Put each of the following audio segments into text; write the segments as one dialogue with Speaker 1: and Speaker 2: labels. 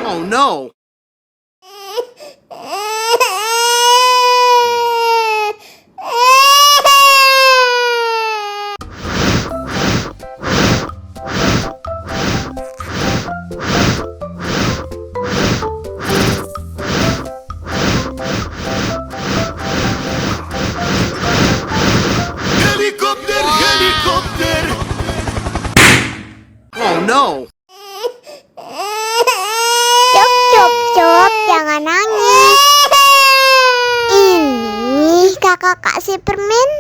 Speaker 1: Oh no!
Speaker 2: Helikopter, helikopter.
Speaker 1: Oh no!
Speaker 3: Cup, jangan nangis. Ini kakak kasih permen.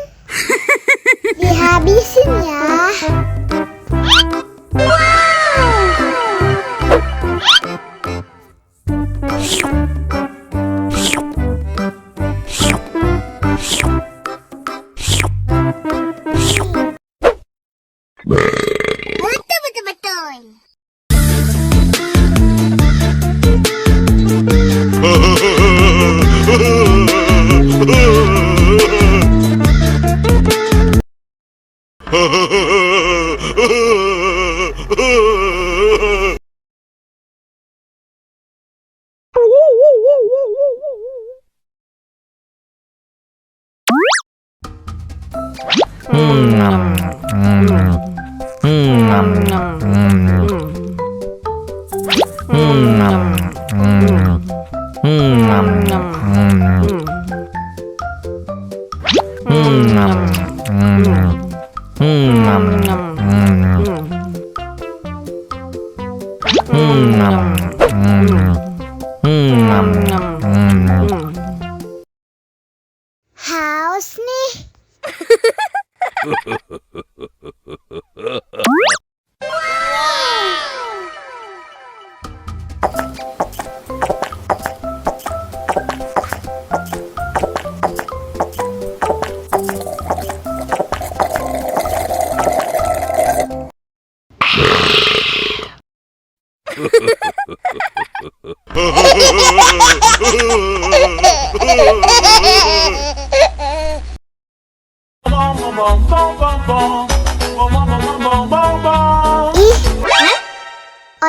Speaker 3: Dihabisin ya. Betul. Haus nih.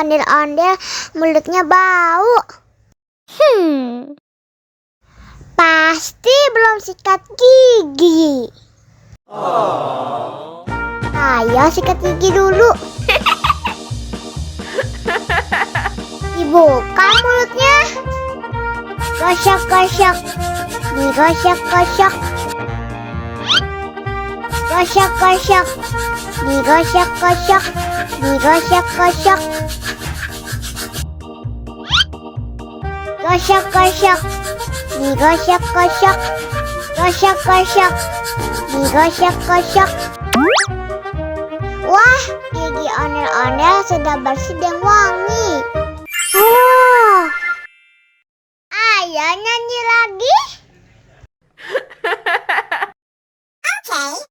Speaker 3: Ondel-ondel mulutnya bau. Pasti belum sikat gigi. Ayo sikat gigi dulu. Dibuka mulutnya. Gosok-gosok. Digosok-gosok. Gosok-gosok. Digosok-gosok. Digosok-gosok. Gosok-gosok. Digosok-gosok. Gosok-gosok. Digosok-gosok. Wah, gigi ondel-ondel sudah bersih dan wangi. Oh, ayo nyanyi lagi.
Speaker 2: Oke.